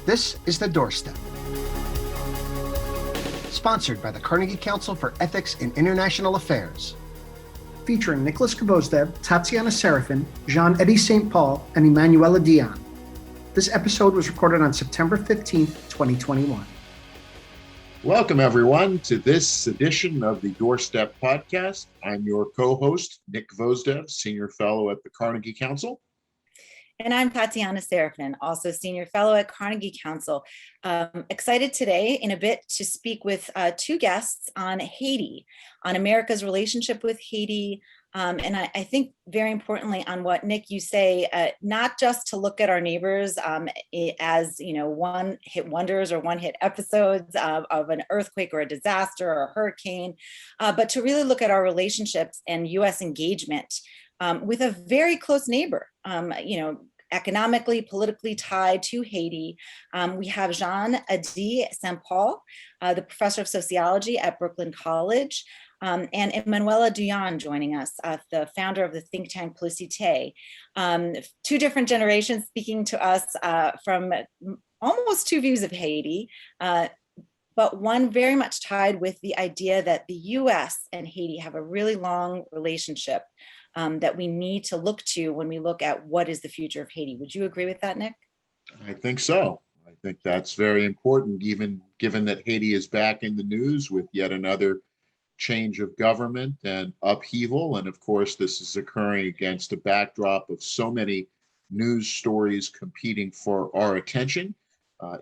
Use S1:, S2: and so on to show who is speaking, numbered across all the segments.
S1: This is the Doorstep, sponsored by the Carnegie Council for Ethics in International Affairs.
S2: Featuring Nicholas Gvosdev, Tatiana Serafin, Jean Eddy St. Paul, and Emmanuela Douyon. This episode was recorded on September 15th, 2021.
S3: Welcome, everyone, to this edition of the Doorstep podcast. I'm your co-host, Nick Gvosdev, Senior Fellow at the Carnegie Council.
S4: And I'm Tatiana Serafin, also Senior Fellow at Carnegie Council. Excited today in a bit to speak with two guests on Haiti, on America's relationship with Haiti, and I think very importantly on what, Nick, you say, not just to look at our neighbors as, one-hit wonders or one-hit episodes of an earthquake or a disaster or a hurricane, but to really look at our relationships and U.S. engagement with a very close neighbor, economically, politically tied to Haiti. We have Jean Eddy St. Paul, the professor of sociology at Brooklyn College, and Emmanuela Douyon joining us, the founder of the think tank Politicé. Two different generations speaking to us from almost two views of Haiti, but one very much tied with the idea that the U.S. and Haiti have a really long relationship that we need to look to when we look at what is the future of Haiti. Would you agree with that, Nick?
S3: I think so. I think that's very important, even given that Haiti is back in the news with yet another change of government and upheaval. And of course, this is occurring against a backdrop of so many news stories competing for our attention,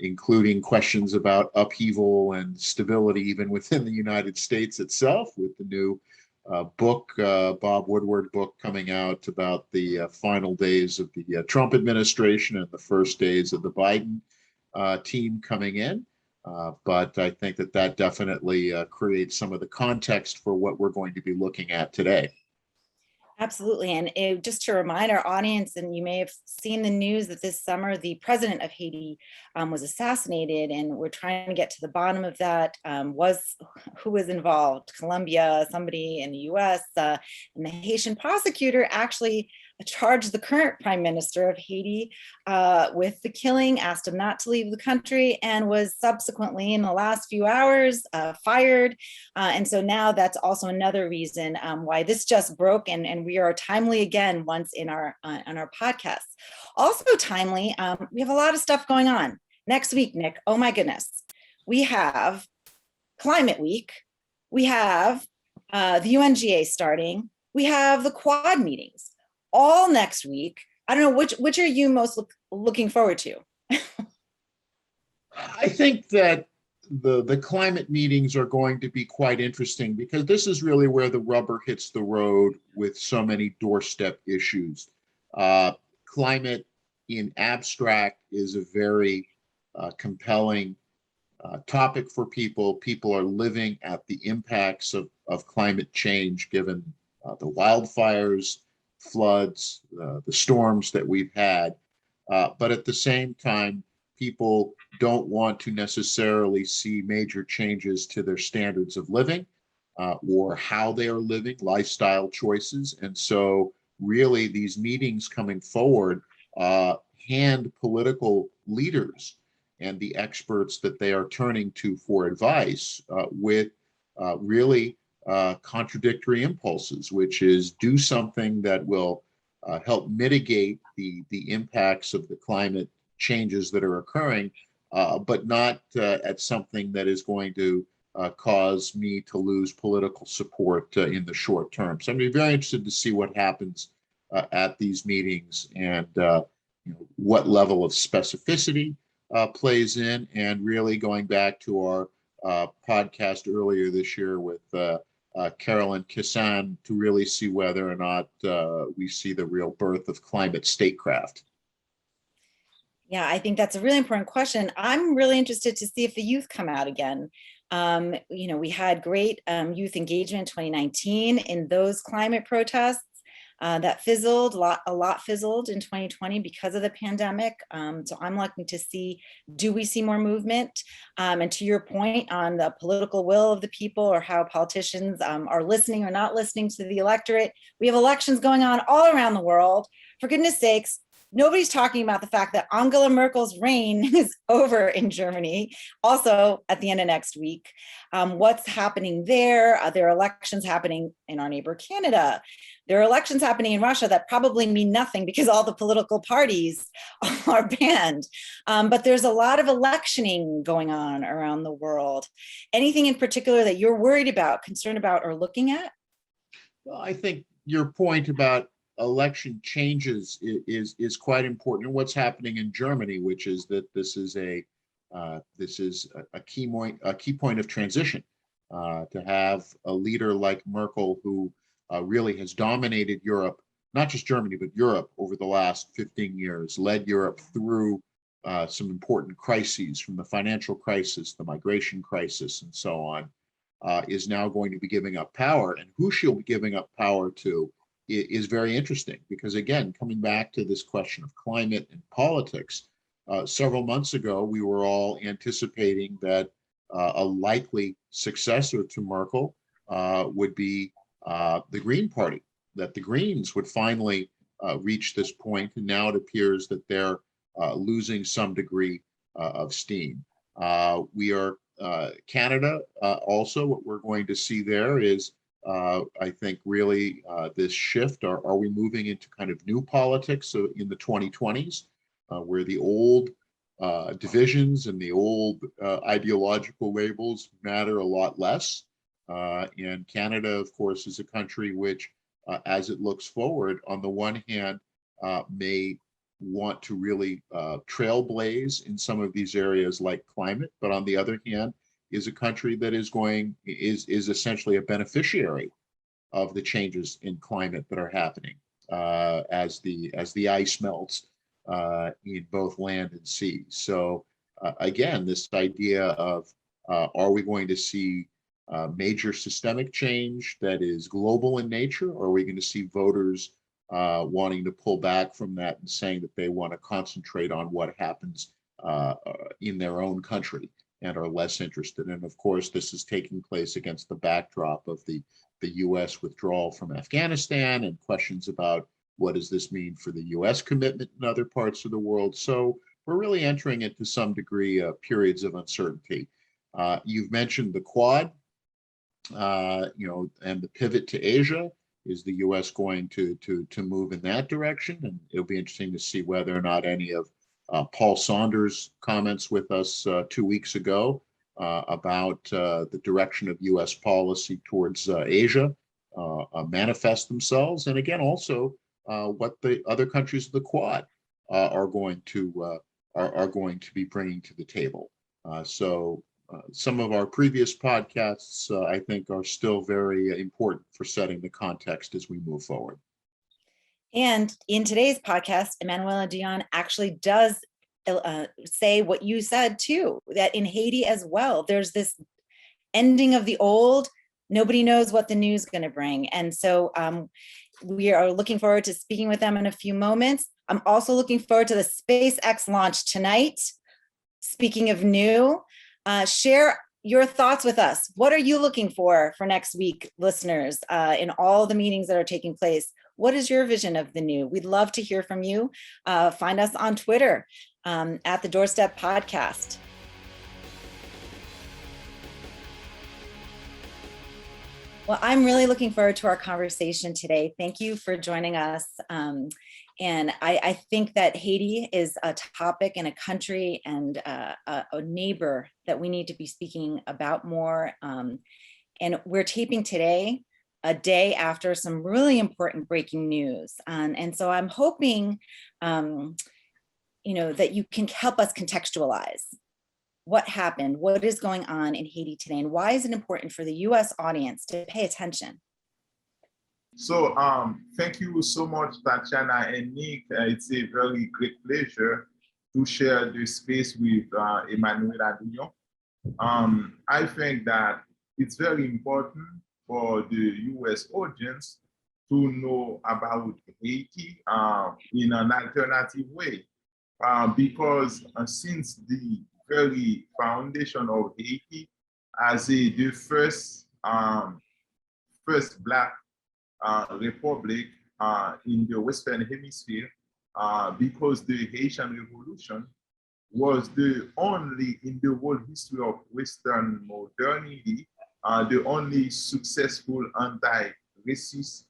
S3: including questions about upheaval and stability even within the United States itself, with the new book, Bob Woodward book coming out about the final days of the Trump administration and the first days of the Biden team coming in. But I think that definitely creates some of the context for what we're going to be looking at today.
S4: Absolutely. And just to remind our audience, and you may have seen the news that this summer the president of Haiti was assassinated, and we're trying to get to the bottom of that. Who was involved? Colombia, somebody in the U.S., and the Haitian prosecutor actually charged the current prime minister of Haiti with the killing, asked him not to leave the country, and was subsequently in the last few hours fired. And so now that's also another reason why this just broke, and we are timely again once in our on our podcast. Also timely, we have a lot of stuff going on next week, Nick. Oh my goodness, we have Climate Week, we have the UNGA starting, we have the Quad meetings all next week. I don't know, which are you most looking forward to?
S3: I think that the climate meetings are going to be quite interesting, because this is really where the rubber hits the road with so many doorstep issues. Climate in abstract is a very compelling topic for people. People are living at the impacts of climate change, given the wildfires, floods, the storms that we've had. But at the same time, people don't want to necessarily see major changes to their standards of living or how they are living, lifestyle choices. And so really these meetings coming forward hand political leaders and the experts that they are turning to for advice with really contradictory impulses, which is do something that will help mitigate the impacts of the climate changes that are occurring, but not at something that is going to cause me to lose political support in the short term. So I'm going to be very interested to see what happens at these meetings, and what level of specificity plays in, and really going back to our podcast earlier this year with Carolyn Kissan, to really see whether or not we see the real birth of climate statecraft.
S4: Yeah, I think that's a really important question. I'm really interested to see if the youth come out again. We had great youth engagement in 2019 in those climate protests. That fizzled, a lot fizzled in 2020 because of the pandemic. So I'm looking to see, do we see more movement? And to your point on the political will of the people, or how politicians are listening or not listening to the electorate, we have elections going on all around the world. For goodness sakes, Nobody's talking about the fact that Angela Merkel's reign is over in Germany, also at the end of next week. What's happening there? There are elections happening in our neighbor Canada. There are elections happening in Russia that probably mean nothing because all the political parties are banned. But there's a lot of electioning going on around the world. Anything in particular that you're worried about, concerned about, or looking at?
S3: Well, I think your point about election changes is quite important. And what's happening in Germany, which is that this is a key point of transition, to have a leader like Merkel who really has dominated Europe, not just Germany, but Europe over the last 15 years, led Europe through some important crises, from the financial crisis, the migration crisis, and so on, is now going to be giving up power. And who she'll be giving up power to is very interesting, because again, coming back to this question of climate and politics, several months ago, we were all anticipating that a likely successor to Merkel would be the Green Party, that the Greens would finally reach this point. And now it appears that they're losing some degree of steam. Canada, also what we're going to see there is, I think, really this shift. Are we moving into kind of new politics in the 2020s, where the old divisions and the old ideological labels matter a lot less? And Canada, of course, is a country which, as it looks forward, on the one hand, may want to really trailblaze in some of these areas like climate, but on the other hand, is a country that is essentially a beneficiary of the changes in climate that are happening as the ice melts in both land and sea. So again, this idea of are we going to see major systemic change that is global in nature, or are we going to see voters wanting to pull back from that and saying that they want to concentrate on what happens in their own country and are less interested? And of course, this is taking place against the backdrop of the U.S. withdrawal from Afghanistan and questions about what does this mean for the U.S. commitment in other parts of the world. So we're really entering into some degree periods of uncertainty. You've mentioned the Quad, and the pivot to Asia. Is the U.S. going to move in that direction? And it'll be interesting to see whether or not any of Paul Saunders' comments with us 2 weeks ago about the direction of U.S. policy towards Asia manifest themselves. And again, also what the other countries of the Quad are going to be bringing to the table. Some of our previous podcasts, I think, are still very important for setting the context as we move forward.
S4: And in today's podcast, Emmanuela Douyon actually does say what you said too, that in Haiti as well, there's this ending of the old. Nobody knows what the news is going to bring. And so we are looking forward to speaking with them in a few moments. I'm also looking forward to the SpaceX launch tonight. Speaking of new, share your thoughts with us. What are you looking for next week, listeners, in all the meetings that are taking place? What is your vision of the new? We'd love to hear from you. Find us on Twitter at the Doorstep Podcast. Well, I'm really looking forward to our conversation today. Thank you for joining us. And I think that Haiti is a topic and a country and a neighbor that we need to be speaking about more. And we're taping today, a day after some really important breaking news. And so I'm hoping, that you can help us contextualize what happened, what is going on in Haiti today, and why is it important for the U.S. audience to pay attention?
S5: So thank you so much, Tatiana and Nick. It's a very great pleasure to share this space with Emmanuela Douyon. I think that it's very important for the U.S. audience to know about Haiti in an alternative way, because since the very foundation of Haiti as the first Black republic in the Western Hemisphere, because the Haitian Revolution was the only in the whole history of Western modernity, the only successful anti-racist,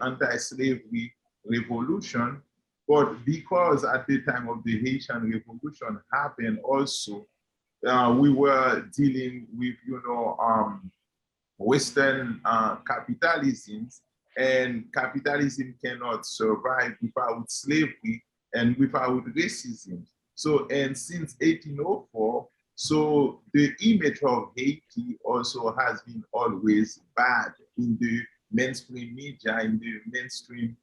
S5: anti-slavery revolution. But because at the time of the Haitian Revolution happened also, we were dealing with, Western capitalisms, and capitalism cannot survive without slavery and without racism. So, and since 1804, so the image of Haiti also has been always bad in the mainstream media, in the mainstream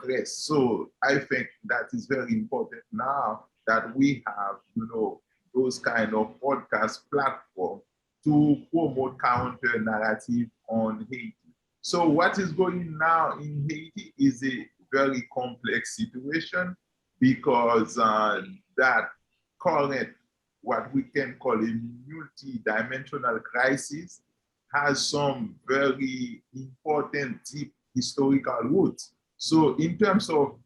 S5: press. So I think that is very important now that we have, those kind of podcast platform to promote counter narrative on Haiti. So what is going now in Haiti is a very complex situation because that current, what we can call a multi-dimensional crisis, has some very important deep historical roots. So in terms of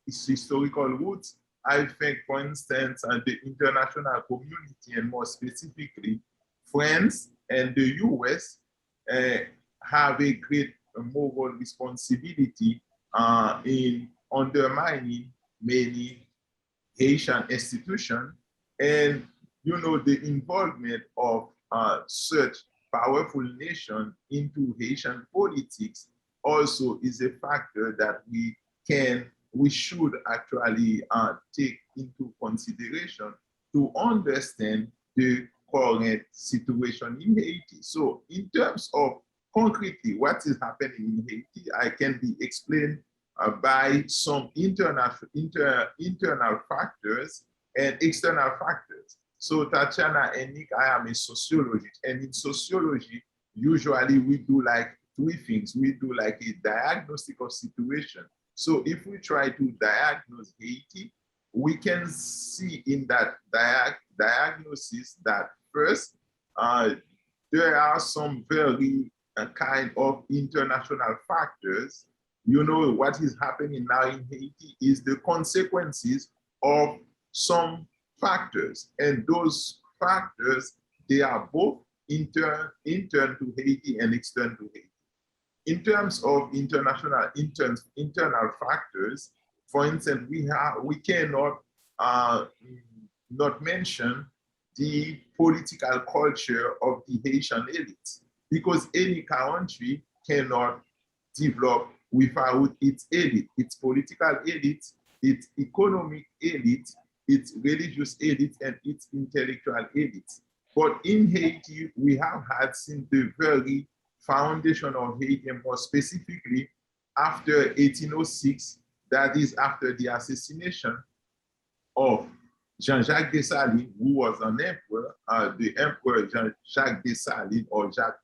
S5: its historical roots, I think, for instance, the international community, and more specifically, France and the U.S. Have a great moral responsibility in undermining many Haitian institutions, and the involvement of such powerful nation into Haitian politics also is a factor that we should actually take into consideration to understand the current situation in Haiti. So in terms of concretely what is happening in Haiti, I can be explained by some internal factors and external factors. So Tatiana and Nick, I am a sociologist, and in sociology, usually we do like three things. We do like a diagnostic of situation. So if we try to diagnose Haiti, we can see in that diagnosis that first, there are some very kind of international factors. What is happening now in Haiti is the consequences of some factors. And those factors, they are both intern to Haiti and extern to Haiti. In terms of internal factors, for instance, we cannot not mention the political culture of the Haitian elites, because any country cannot develop without its elite, its political elite, its economic elite, its religious elite, and its intellectual elite. But in Haiti, we have had since the very foundation of Haiti, and more specifically after 1806, that is after the assassination of Jean-Jacques Dessalines, who was an emperor, the emperor Jean-Jacques Dessalines, or Jacques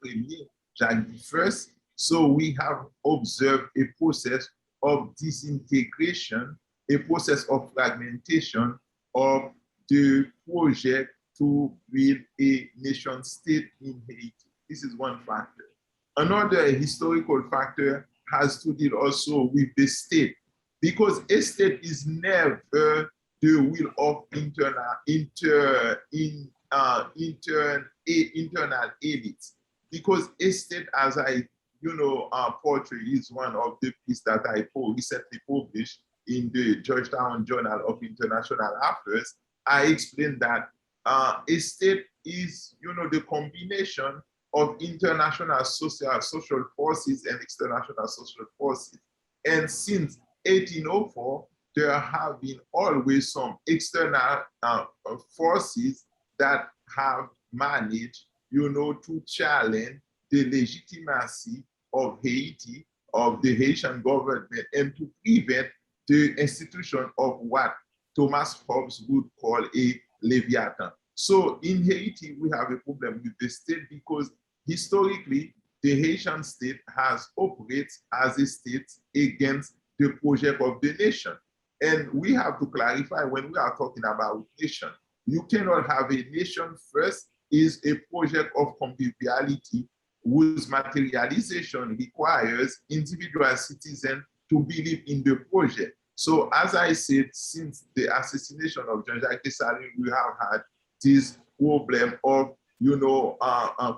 S5: Ier, Jacques I. So we have observed a process of disintegration, a process of fragmentation of the project to build a nation state in Haiti. This is one factor. Another historical factor has to deal also with the state, because a state is never the will of internal elites. Because a state, as I portray, is one of the pieces that I recently published in the Georgetown Journal of International Affairs. I explained that a state is, the combination of international social forces and external social forces. And since 1804, there have been always some external forces that have managed, to challenge the legitimacy of Haiti, of the Haitian government, and to prevent the institution of what Thomas Hobbes would call a Leviathan. So in Haiti, we have a problem with the state because historically, the Haitian state has operated as a state against the project of the nation. And we have to clarify, when we are talking about nation, you cannot have a nation first is a project of conviviality whose materialization requires individual citizens to believe in the project. So as I said, since the assassination of Jean-Jacques Dessalines, we have had this problem of,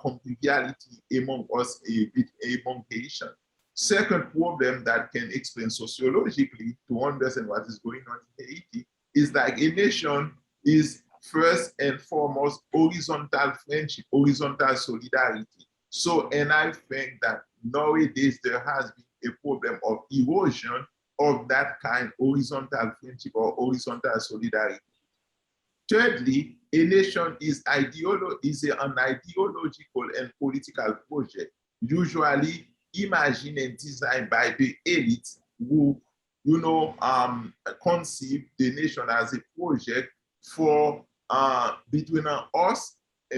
S5: conviviality among us, among Haitians. Second problem that can explain sociologically to understand what is going on in Haiti is that a nation is first and foremost horizontal friendship, horizontal solidarity. So, and I think that nowadays there has been a problem of erosion of that kind, horizontal friendship or horizontal solidarity. Thirdly, a nation is an ideological and political project, usually imagined and designed by the elites who, conceive the nation as a project for between us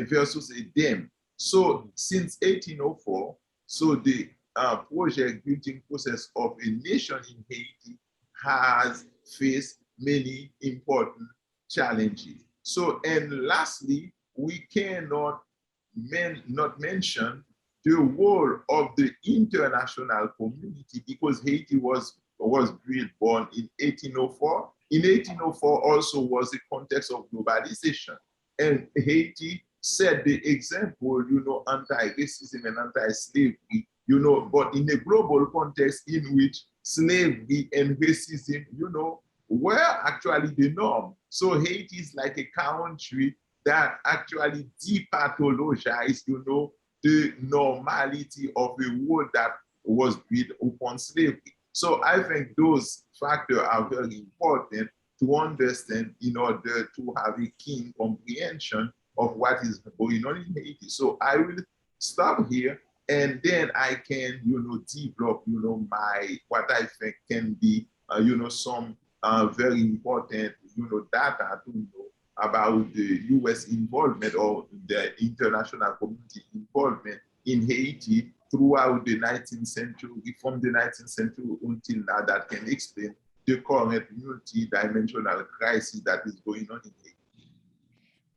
S5: versus a them. So since 1804, so the project building process of a nation in Haiti has faced many important challenges. So, and lastly, we cannot not mention the role of the international community, because Haiti was born in 1804. In 1804 also was the context of globalization. And Haiti set the example, anti-racism and anti-slavery, but in a global context in which slavery and racism, were actually the norm. So Haiti is like a country that actually depathologized, the normality of a world that was built upon slavery. So I think those factors are very important to understand in order to have a keen comprehension of what is going on in Haiti. So I will stop here, and then I can, develop, what I think can be, some very important, data to know about the U.S. involvement or the international community involvement in Haiti throughout the 19th century, from the 19th century until now, that can explain the current multi-dimensional crisis that is going on in Haiti.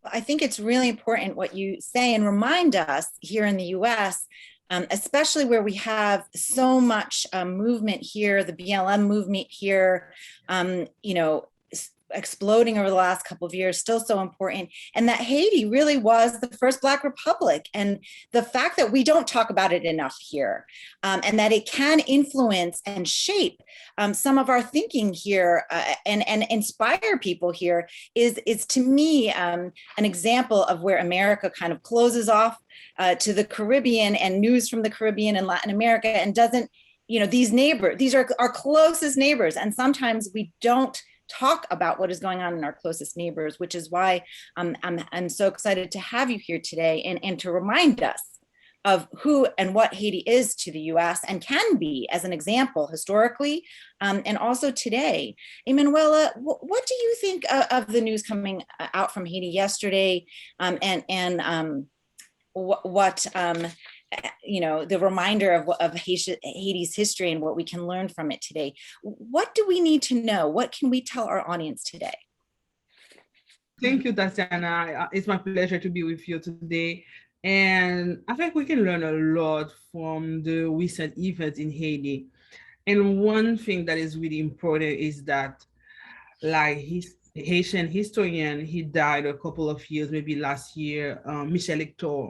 S4: I think it's really important what you say and remind us here in the U.S., especially where we have so much movement here, the BLM movement here, exploding over the last couple of years, still so important, and that Haiti really was the first Black republic, and the fact that we don't talk about it enough here, and that it can influence and shape some of our thinking here, and inspire people here is to me an example of where America kind of closes off to the Caribbean and news from the Caribbean and Latin America, and doesn't, these are our closest neighbors, and sometimes we don't talk about what is going on in our closest neighbors, which is why I'm so excited to have you here today and to remind us of who and what Haiti is to the US and can be as an example historically, and also today. Emmanuela, what do you think of the news coming out from Haiti yesterday, and what the reminder of Haiti's history and what we can learn from it today? What do we need to know? What can we tell our audience today?
S6: Thank you, Tatiana. It's my pleasure to be with you today. And I think we can learn a lot from the recent events in Haiti. And one thing that is really important is that, like Haitian historian, he died a couple of years, maybe last year, Michel Hector.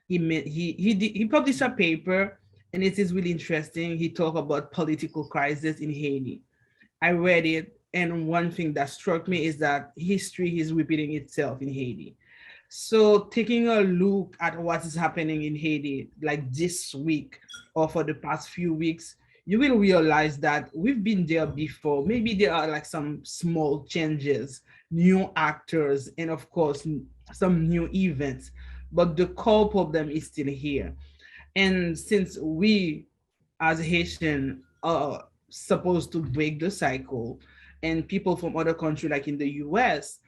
S6: He published a paper, and it is really interesting. He talked about political crisis in Haiti. I read it, and one thing that struck me is that history is repeating itself in Haiti. So taking a look at what is happening in Haiti, like this week or for the past few weeks, you will realize that we've been there before. Maybe there are like some small changes, new actors, and of course, some new events. But the core problem is still here. And since we as Haitian are supposed to break the cycle, and people from other countries like in the US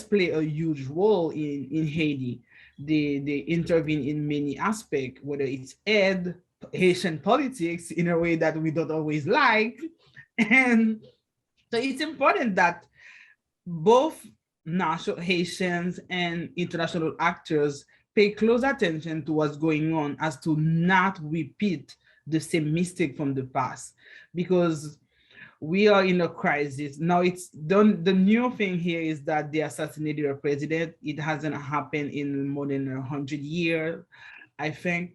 S6: play a huge role in Haiti. They intervene in many aspects, whether it's Haitian politics in a way that we don't always like. And so it's important that both national Haitians and international actors pay close attention to what's going on, as to not repeat the same mistake from the past, because we are in a crisis now. It's done. The new thing here is that they assassinated a president. It hasn't happened in more than 100 years, I think.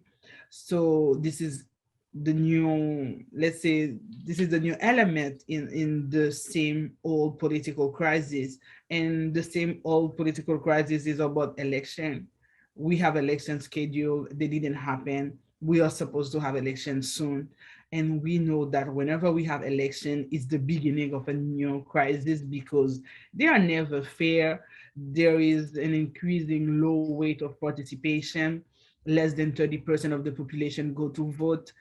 S6: So this is the new, let's say, this is the new element in the same old political crisis. And the same old political crisis is about election. We have election scheduled. They didn't happen. We are supposed to have elections soon. And we know that whenever we have election, it's the beginning of a new crisis, because they are never fair. There is an increasing low rate of participation. Less than 30% of the population go to vote.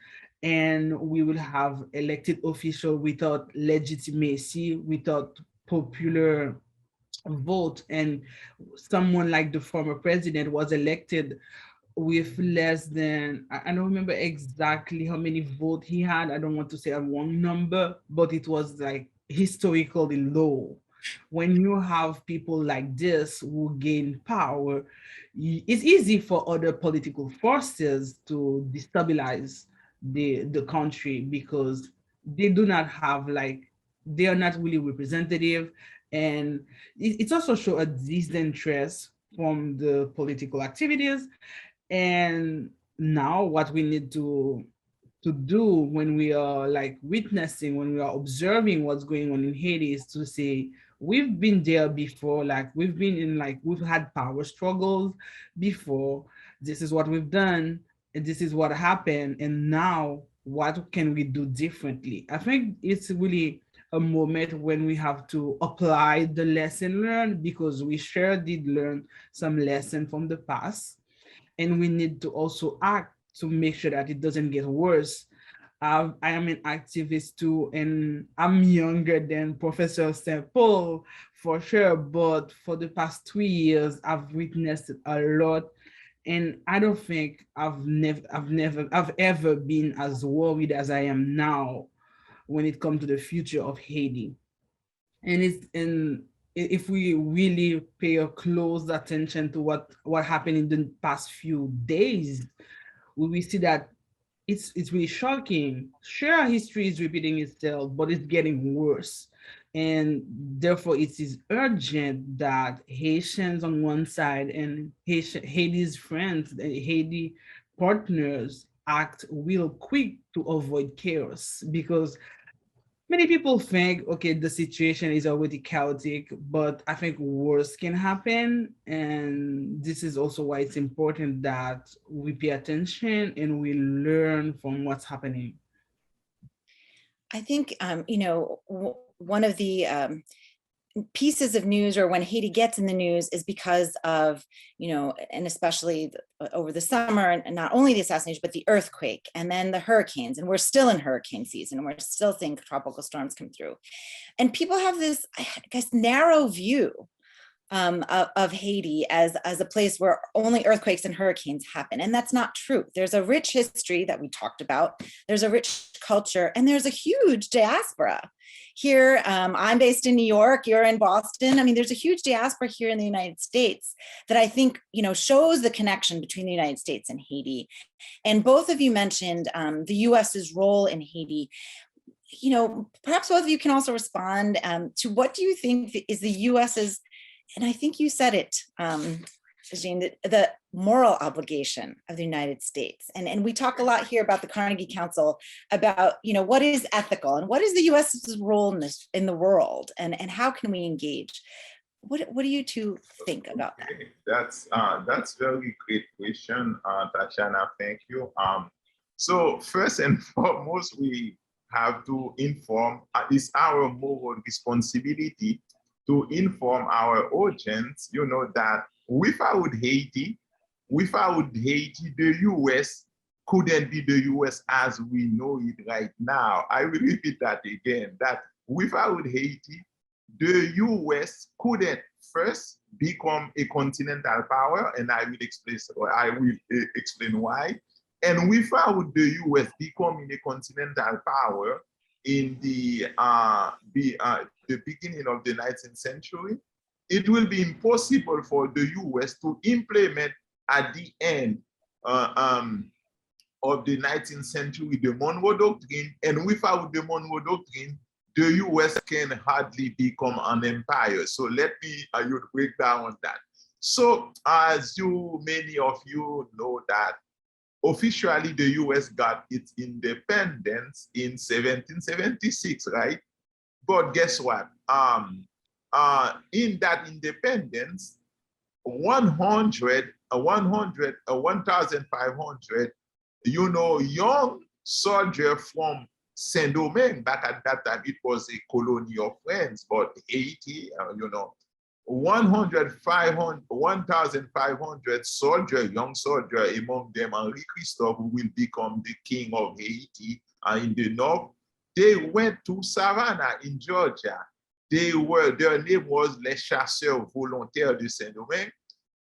S6: And we will have elected officials without legitimacy, without popular vote. And someone like the former president was elected with less than, I don't remember exactly how many votes he had. I don't want to say a wrong number, but it was like historically low. When you have people like this who gain power, it's easy for other political forces to destabilize the country, because they do not have like, they are not really representative. And it's also show a disinterest from the political activities. And now what we need to do when we are like witnessing, when we are observing what's going on in Haiti, is to say, we've been there before. Like we've been in, like we've had power struggles before. This is what we've done, and this is what happened. And now what can we do differently? I think it's really a moment when we have to apply the lesson learned, because we sure did learn some lesson from the past. And we need to also act to make sure that it doesn't get worse. I am an activist too, and I'm younger than Professor St. Paul for sure, but for the past 2 years, I've witnessed a lot. And I don't think I've ever been as worried as I am now when it comes to the future of Haiti. And if we really pay a close attention to what happened in the past few days, we will see that it's really shocking. Sure, history is repeating itself, but it's getting worse. And therefore, it is urgent that Haitians on one side and Haiti's friends, the Haiti partners, act real quick to avoid chaos, because many people think, okay, the situation is already chaotic, but I think worse can happen. And this is also why it's important that we pay attention and we learn from what's happening.
S4: I think, one of the pieces of news, or when Haiti gets in the news, is because of, and especially over the summer, and not only the assassination, but the earthquake, and then the hurricanes. And we're still in hurricane season, and we're still seeing tropical storms come through. And people have this, I guess, narrow view of Haiti as a place where only earthquakes and hurricanes happen. And that's not true. There's a rich history that we talked about. There's a rich culture, and there's a huge diaspora. Here, I'm based in New York, you're in Boston. I mean, there's a huge diaspora here in the United States that I think, shows the connection between the United States and Haiti. And both of you mentioned the US's role in Haiti. Perhaps both of you can also respond to what do you think is the US's, and I think you said it, Jean, the moral obligation of the United States. And we talk a lot here about the Carnegie Council, about, what is ethical and what is the US's role in the world, and how can we engage? What do you two think about that?
S5: That's very great question, Tatiana. Thank you. So first and foremost, we have to inform. It's our moral responsibility to inform our audience, that without Haiti, the U.S. couldn't be the U.S. as we know it right now. I will repeat that again, that without Haiti, the U.S. couldn't first become a continental power, and I will explain why. And without the U.S. becoming a continental power in the beginning of the 19th century, it will be impossible for the U.S. to implement at the end of the 19th century, the Monroe Doctrine, and without the Monroe Doctrine, the U.S. can hardly become an empire. So let me break down on that. So as many of you know that officially the U.S. got its independence in 1776, right? But guess what? In that independence, 1,500, young soldier from Saint-Domingue, back at that time, it was a colony of France, but Haiti, 1,500 soldiers, young soldier, among them Henri Christophe, who will become the king of Haiti in the north. They went to Savannah in Georgia. Their name was Les Chasseurs Volontaires de Saint-Domingue.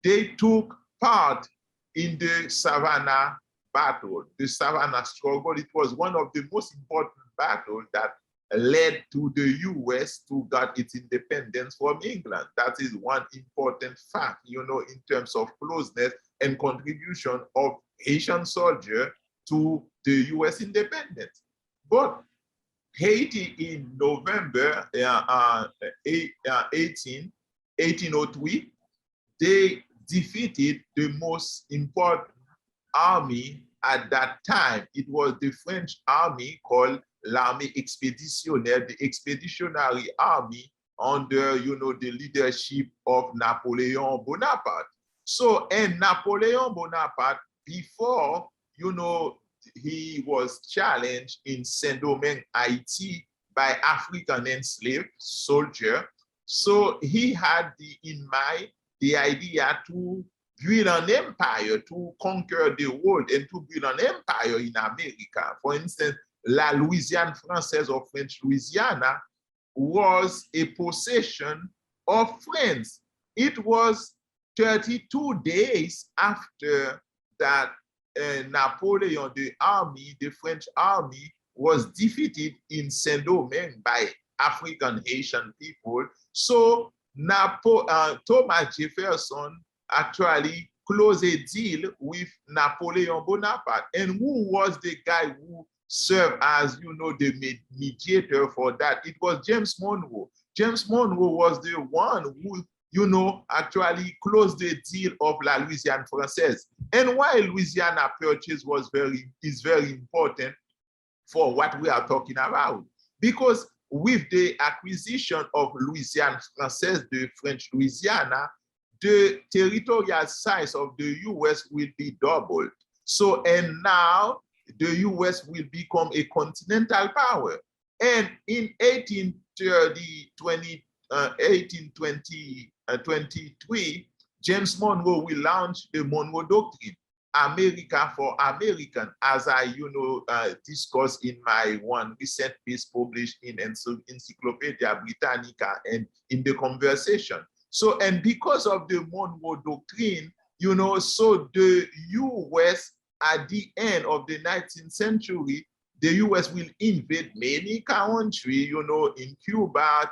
S5: They took part in the Savannah battle, the Savannah struggle. It was one of the most important battles that led to the U.S. to get its independence from England. That is one important fact, in terms of closeness and contribution of Haitian soldiers to the U.S. independence. But Haiti in November 1803, they defeated the most important army at that time. It was the French army called l'Armée Expéditionnaire, the Expeditionary Army under, the leadership of Napoleon Bonaparte. So, and Napoleon Bonaparte, before, he was challenged in Saint-Domingue, Haiti, by African enslaved soldiers. So he had in mind the idea to build an empire, to conquer the world and to build an empire in America. For instance, La Louisiane Française or French Louisiana was a possession of France. It was 32 days after that Napoleon, the French army, was defeated in Saint-Domingue by African Haitian people. So Thomas Jefferson actually closed a deal with Napoleon Bonaparte. And who was the guy who served as, the mediator for that? It was James Monroe. James Monroe was the one who, actually closed the deal of La Louisiane Française. And why Louisiana Purchase is very important for what we are talking about. Because with the acquisition of Louisiane Française, the French Louisiana, the territorial size of the U.S. will be doubled. So, and now the U.S. will become a continental power. And in 1823, James Monroe will launch the Monroe Doctrine, America for American, as I, discussed in my one recent piece published in Encyclopedia Britannica and in the conversation. So, and because of the Monroe Doctrine, so the U.S. at the end of the 19th century, the U.S. will invade many countries, in Cuba,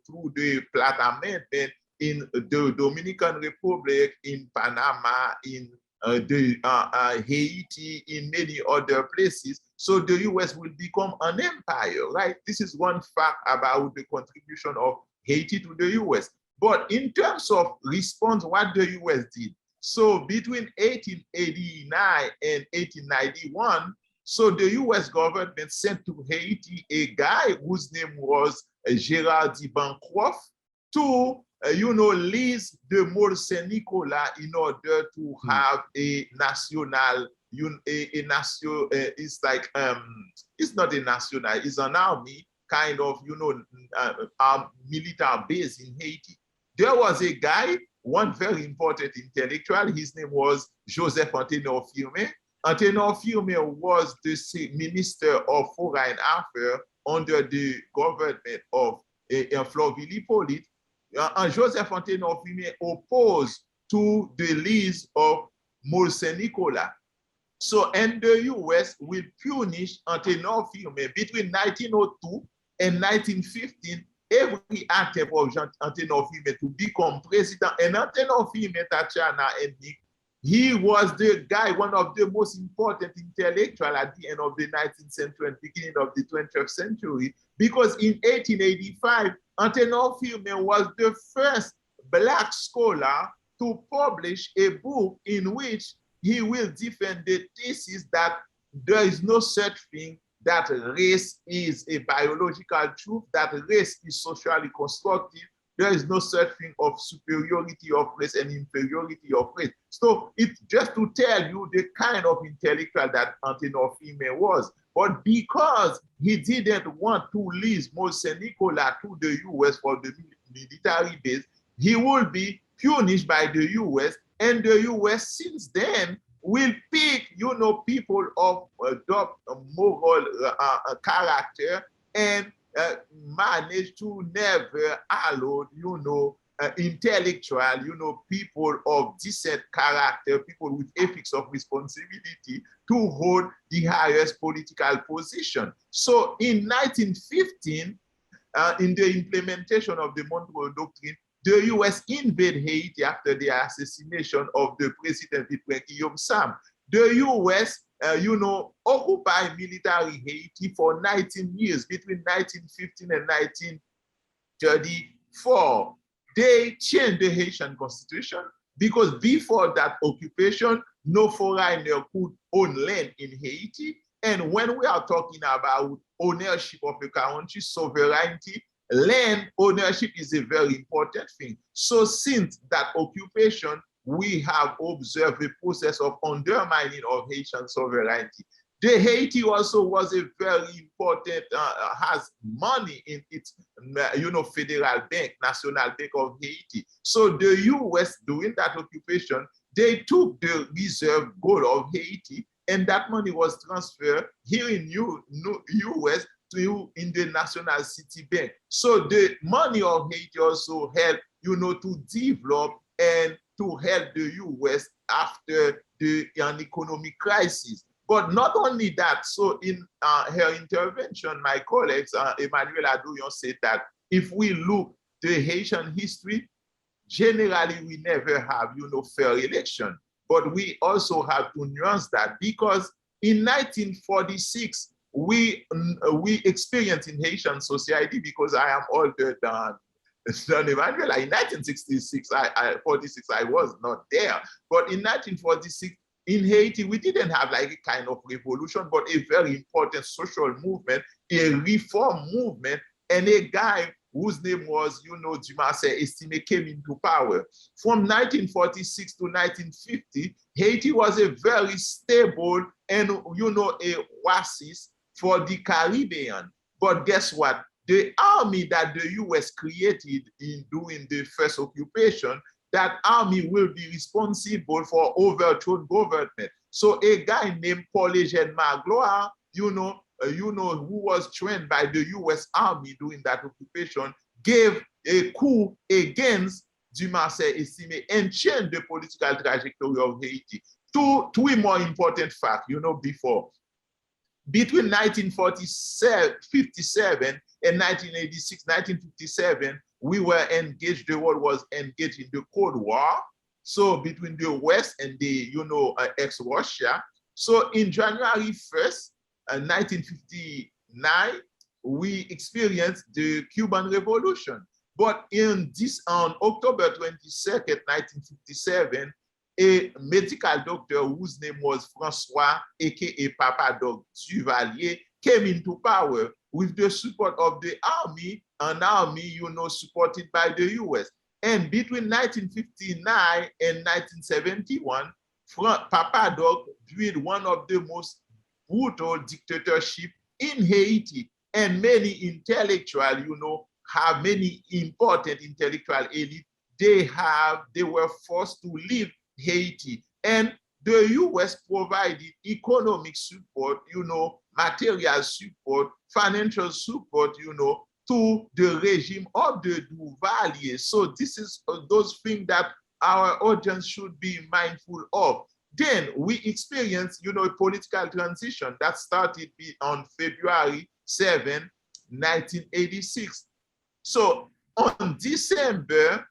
S5: through the Platte Amendment, in the Dominican Republic, in Panama, in Haiti, in many other places. So the U.S. will become an empire, right? This is one fact about the contribution of Haiti to the U.S. But in terms of response, what the U.S. did, so between 1889 and 1891, so the U.S. government sent to Haiti a guy whose name was Gérard de Bancroft to, lease the Mont Saint-Nicolas in order to have a national, it's like, it's not a national, it's an army, kind of, military base in Haiti. There was a guy, one very important intellectual, his name was Joseph Antenor Firmin. Antenor Firmin was the Minister of Foreign Affairs under the government of Florville Hippolyte. And Joseph Antenor Firmin opposed to the lease of Mont Saint-Nicolas. So, and the U.S. will punish Antenor Firmin between 1902 and 1915. Every attempt of Antenor Firmin to become president, and Antenor Firmin, Tatiana and Nick, He was the guy, one of the most important intellectuals at the end of the 19th century and beginning of the 20th century, because in 1885, Antenor Firmin was the first Black scholar to publish a book in which he will defend the thesis that there is no such thing, that race is a biological truth, that race is socially constructive. There is no such thing of superiority of race and inferiority of race. So it's just to tell you the kind of intellectual that Antenor Firmin was. But because he didn't want to lease Mont Saint Nicolas to the US for the military base, he will be punished by the US, and the US since then will pick, people of moral character and manage to never allow, intellectual, people of decent character, people with ethics of responsibility to hold the highest political position. So in 1915, in the implementation of the Monroe Doctrine, the US invaded Haiti after the assassination of the president Guillaume Sam. The US, occupied military Haiti for 19 years, between 1915 and 1934. They changed the Haitian constitution because before that occupation, no foreigner could own land in Haiti. And when we are talking about ownership of a country, sovereignty, land ownership is a very important thing. So since that occupation, we have observed the process of undermining of Haitian sovereignty. The Haiti also was a very important, has money in its, federal bank, National Bank of Haiti. So the US, during that occupation, they took the reserve gold of Haiti, and that money was transferred here in US in the National City Bank. So the money of Haiti also helped, to develop and to help the US after an economic crisis. But not only that, so in her intervention, my colleagues, Emmanuela Douyon, said that if we look the Haitian history, generally we never have, fair election. But we also have to nuance that because in 1946, we experienced in Haitian society, because I am older than Emmanuela. In 1966, 46, I was not there. But in 1946, in Haiti, we didn't have like a kind of revolution, but a very important social movement, a reform movement, and a guy whose name was, Dumas Estimé came into power. From 1946 to 1950, Haiti was a very stable and, a oasis for the Caribbean. But guess what? The army that the US created in doing the first occupation, that army will be responsible for overthrown government. So a guy named Politicé Magloire, who was trained by the US Army during that occupation, gave a coup against Dumas Estimé and changed the political trajectory of Haiti. Three more important facts, before. Between 1957 and 1957, we were engaged, the world was engaged in the Cold War. So between the West and the, ex-Russia. So in January 1st, 1959, we experienced the Cuban Revolution. But on October 22nd, 1957, a medical doctor whose name was Francois, aka Papa Doc Duvalier, came into power with the support of the army, an army, supported by the US. And between 1959 and 1971, Papa Doc built one of the most brutal dictatorship in Haiti. And many intellectuals, have many important intellectual elite. They were forced to leave Haiti. And the US provided economic support, material support, financial support, to the regime of the Duvalier. So this is those things that our audience should be mindful of. Then we experienced, a political transition that started on February 7, 1986. So on December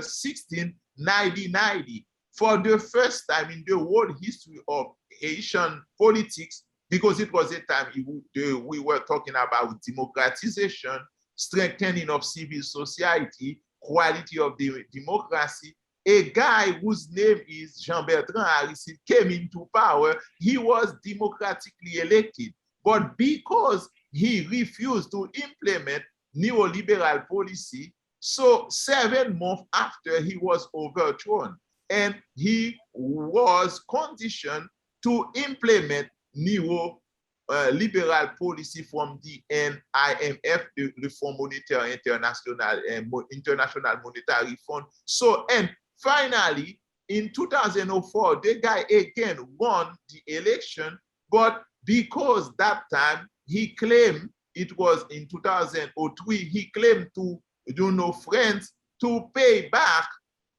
S5: 16, 1990, for the first time in the world history of Haitian politics, because it was a time we were talking about democratization, strengthening of civil society, quality of the democracy. A guy whose name is Jean-Bertrand Aristide came into power. He was democratically elected, but because he refused to implement neoliberal policy, so 7 months after he was overthrown, and he was conditioned to implement neoliberal policy from the IMF, the Fond Monétaire International, and International Monetary Fund. So, and finally, in 2004, the guy again won the election, but because that time he claimed, it was in 2003, he claimed to, France to pay back,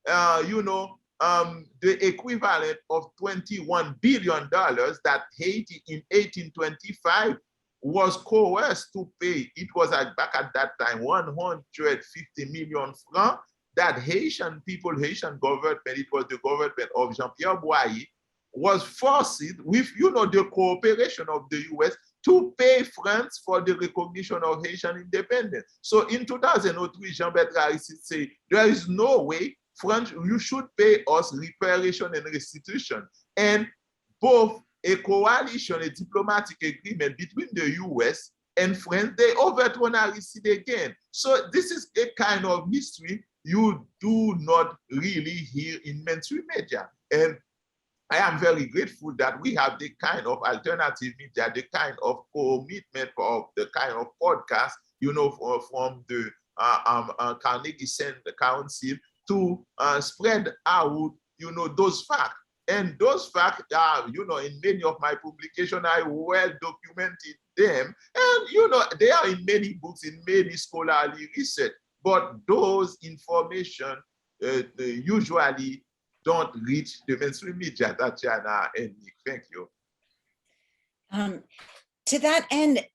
S5: the equivalent of $21 billion that Haiti in 1825 was coerced to pay. It was back at that time 150 million francs that Haitian people, Haitian government, it was the government of Jean-Pierre Boyer, was forced with, the cooperation of the U.S. to pay France for the recognition of Haitian independence. So in 2003, Jean-Bertrand Aristide said, there is no way, France, you should pay us reparation and restitution. And both a coalition, a diplomatic agreement between the U.S. and France, they overthrown Aristide again. So this is a kind of history you do not really hear in mainstream media. And I am very grateful that we have the kind of alternative media, the kind of commitment of the kind of podcast, from the Carnegie Center Council to spread out, those facts. And those facts are, in many of my publications, I well documented them. And, they are in many books, in many scholarly research. But those information usually don't reach the mainstream media, Tatiana and Nick. Thank you.
S4: To that end,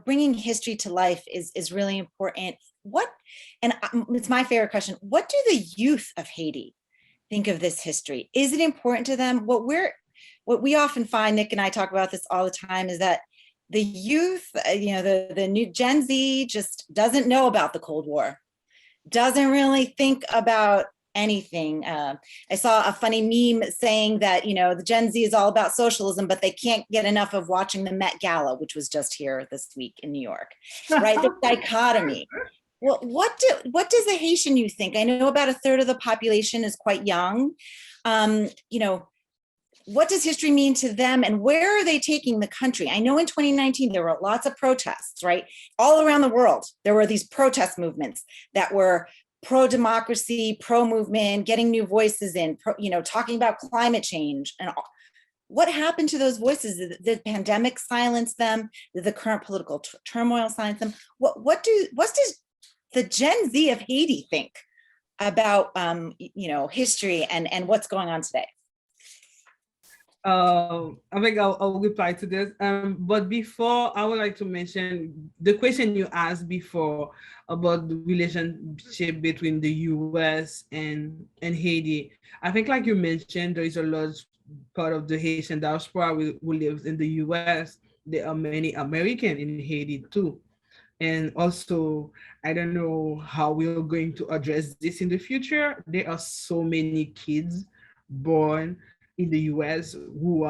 S4: bringing history to life is really important. It's my favorite question, what do the youth of Haiti think of this history? Is it important to them? What we often find, Nick and I talk about this all the time, is that the youth, the new Gen Z just doesn't know about the Cold War, doesn't really think about anything. I saw a funny meme saying that, the Gen Z is all about socialism, but they can't get enough of watching the Met Gala, which was just here this week in New York, right? The dichotomy. Well, what does the Haitian youth think? I know about 1/3 of the population is quite young. What does history mean to them, and where are they taking the country? I know in 2019, there were lots of protests, right? All around the world, there were these protest movements that were pro-democracy, pro-movement, getting new voices in, talking about climate change. And what happened to those voices? Did the pandemic silence them? Did the current political turmoil silence them? What does the Gen Z of Haiti think about, history and what's going on today?
S6: I think I'll reply to this. But before, I would like to mention the question you asked before about the relationship between the U.S. and Haiti. I think, like you mentioned, there is a large part of the Haitian diaspora who lives in the U.S. There are many Americans in Haiti too. And also, I don't know how we're going to address this in the future. There are so many kids born in the US who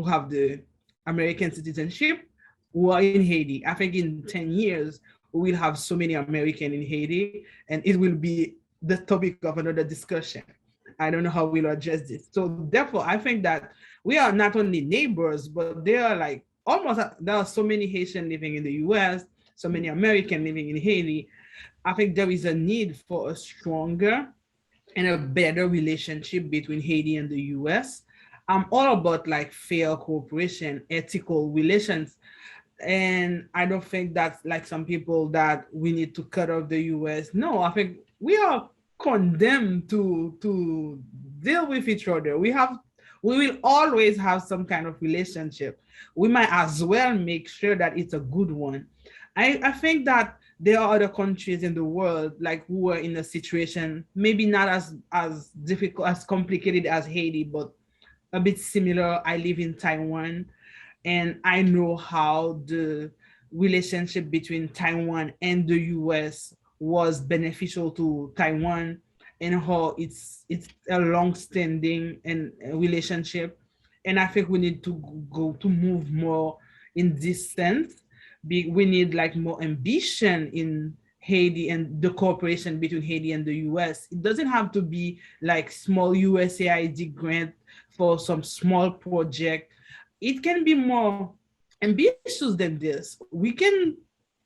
S6: have the American citizenship who are in Haiti. I think in 10 years, we will have so many Americans in Haiti, and it will be the topic of another discussion. I don't know how we'll address this. So therefore, I think that we are not only neighbors, but there are so many Haitians living in the US, so many Americans living in Haiti. I think there is a need for a stronger and a better relationship between Haiti and the US. I'm all about fair cooperation, ethical relations. And I don't think that's like some people that we need to cut off the US. No, I think we are condemned to deal with each other. We will always have some kind of relationship. We might as well make sure that it's a good one. I think that there are other countries in the world like who are in a situation maybe not as difficult, as complicated as Haiti, but a bit similar. I live in Taiwan, and I know how the relationship between Taiwan and the US was beneficial to Taiwan, and how it's a long-standing and relationship. And I think we need to go to move more in this sense. We need like more ambition in Haiti and the cooperation between Haiti and the US. It doesn't have to be like small USAID grant for some small project. It can be more ambitious than this. We can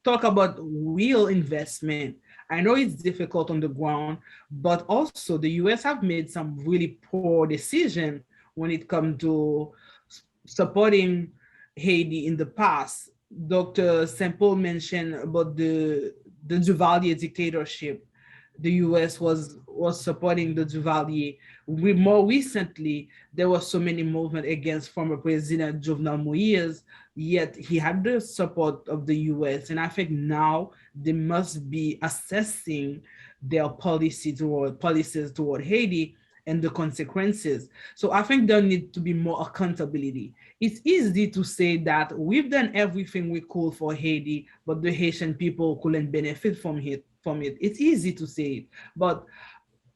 S6: talk about real investment. I know it's difficult on the ground, but also the US have made some really poor decision when it comes to supporting Haiti in the past. Dr. Semple mentioned about the Duvalier dictatorship. The US was supporting the Duvalier. More recently, there was so many movement against former President Jovenel Moïse, yet he had the support of the US. And I think now they must be assessing their policies toward Haiti and the consequences. So I think there needs to be more accountability. It's easy to say that we've done everything we could for Haiti, but the Haitian people couldn't benefit from it. It's easy to say it, but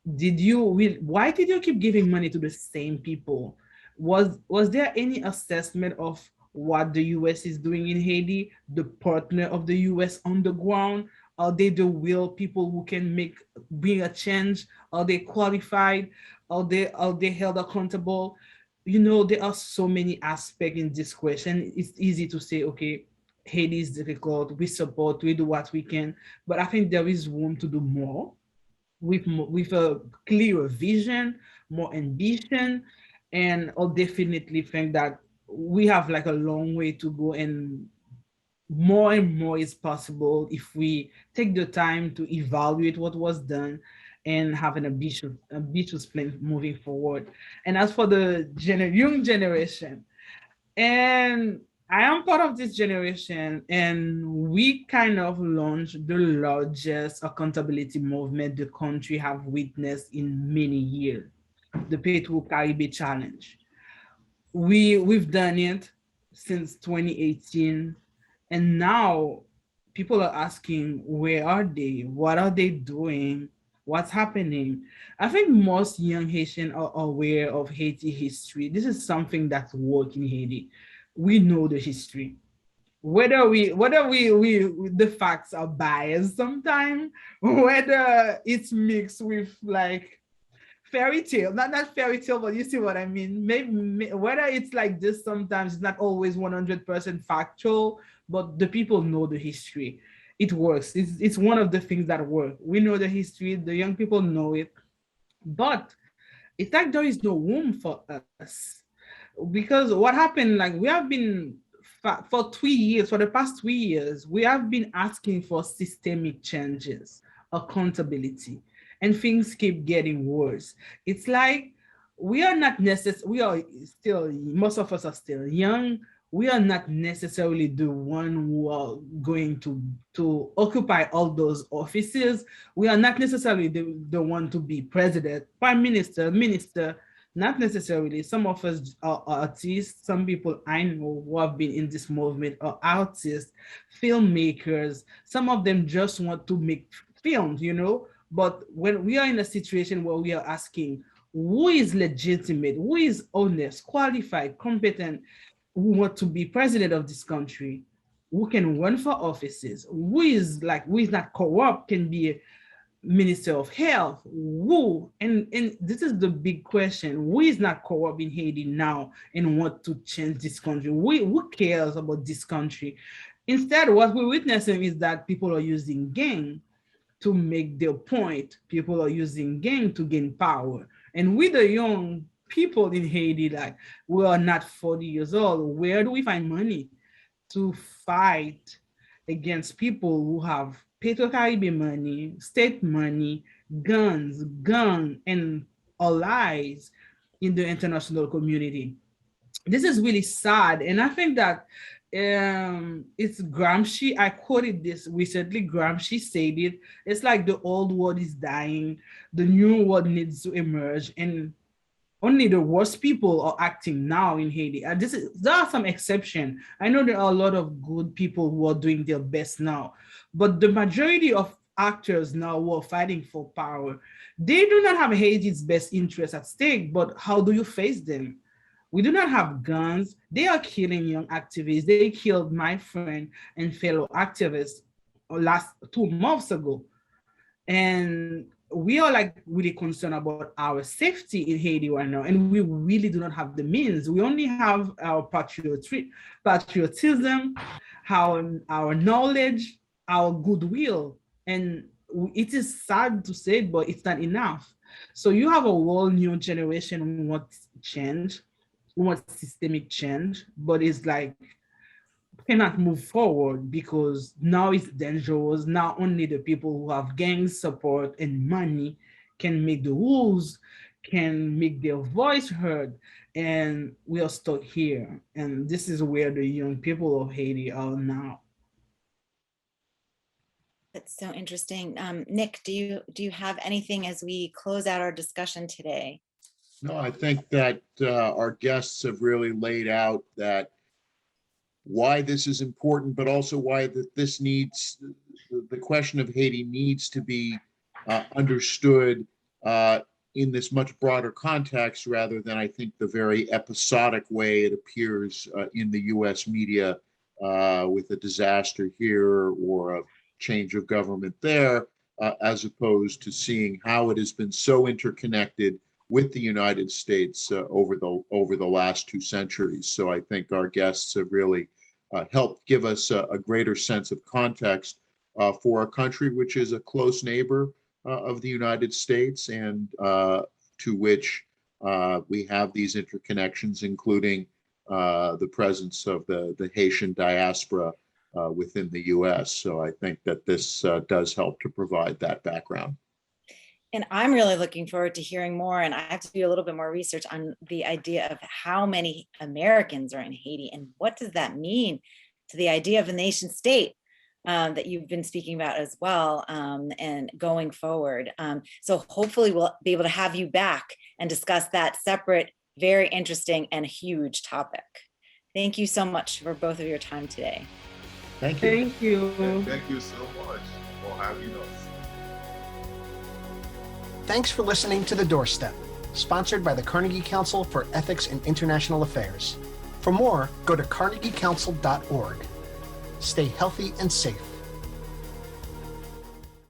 S6: why did you keep giving money to the same people? Was there any assessment of what the US is doing in Haiti, the partner of the US on the ground? Are they the real people who can bring a change? Are they qualified? Are they held accountable? There are so many aspects in this question. It's easy to say, okay, Haiti is difficult, we support, we do what we can, but I think there is room to do more with a clearer vision, more ambition, and I'll definitely think that we have like a long way to go, and more is possible if we take the time to evaluate what was done and have an ambitious plan moving forward. And as for the young generation, and I am part of this generation, and we kind of launched the largest accountability movement the country have witnessed in many years, the Petro Caribbean Challenge. We've done it since 2018, and now people are asking, where are they? What are they doing? What's happening? I think most young Haitians are aware of Haiti history. This is something that's working in Haiti. We know the history. Whether the facts are biased sometimes, whether it's mixed with like fairy tale, not fairy tale, but you see what I mean. Maybe whether it's like this, sometimes it's not always 100% factual, but the people know the history. It works. It's one of the things that work. We know the history, the young people know it, but it's like there is no room for us, because what happened, like we have been for the past 3 years, we have been asking for systemic changes, accountability, and things keep getting worse. It's like we are still, most of us are still young. We are not necessarily the one who are going to occupy all those offices. We are not necessarily the one to be president, prime minister, minister, not necessarily. Some of us are artists. Some people I know who have been in this movement are artists, filmmakers. Some of them just want to make films, But when we are in a situation where we are asking, who is legitimate, who is honest, qualified, competent, who want to be president of this country, who can run for offices, who is not corrupt, can be a minister of health, who, and this is the big question, who is not corrupt in Haiti now and want to change this country? Who cares about this country? Instead, what we're witnessing is that people are using gang to make their point. People are using gang to gain power. And with the young people in Haiti, like we are not 40 years old, where do we find money to fight against people who have Petro-Caribbean money, state money, guns, and allies in the international community? This is really sad. And I think that it's Gramsci. I quoted this recently. Gramsci said it. It's like the old world is dying, the new world needs to emerge, and only the worst people are acting now in Haiti. There are some exceptions. I know there are a lot of good people who are doing their best now, but the majority of actors now who are fighting for power, they do not have Haiti's best interests at stake. But how do you face them? We do not have guns. They are killing young activists. They killed my friend and fellow activists last 2 months ago. And we are like really concerned about our safety in Haiti right now. And we really do not have the means. We only have our patriotism, our knowledge, our goodwill. And it is sad to say, but it's not enough. So you have a whole new generation who wants change, who wants systemic change, but it's like cannot move forward because now it's dangerous. Now only the people who have gang support and money can make the rules, can make their voice heard, and we are stuck here. And this is where the young people of Haiti are now.
S4: That's so interesting. Nick, do you have anything as we close out our discussion today?
S3: No, I think that our guests have really laid out that why this is important, but also why that this needs, the question of Haiti needs to be understood in this much broader context rather than, I think, the very episodic way it appears in the U.S. media with a disaster here or a change of government there, as opposed to seeing how it has been so interconnected with the United States over the last 2 centuries. So I think our guests have really helped give us a greater sense of context for a country which is a close neighbor of the United States and to which we have these interconnections, including the presence of the Haitian diaspora within the U.S. So I think that this does help to provide that background.
S4: And I'm really looking forward to hearing more. And I have to do a little bit more research on the idea of how many Americans are in Haiti and what does that mean to the idea of a nation state that you've been speaking about as well, and going forward. So hopefully we'll be able to have you back and discuss that separate, very interesting and huge topic. Thank you so much for both of your time today.
S3: Thank you.
S6: Thank you.
S5: Thank you so much for having us.
S1: Thanks for listening to The Doorstep, sponsored by the Carnegie Council for Ethics in International Affairs. For more, go to carnegiecouncil.org. Stay healthy and safe.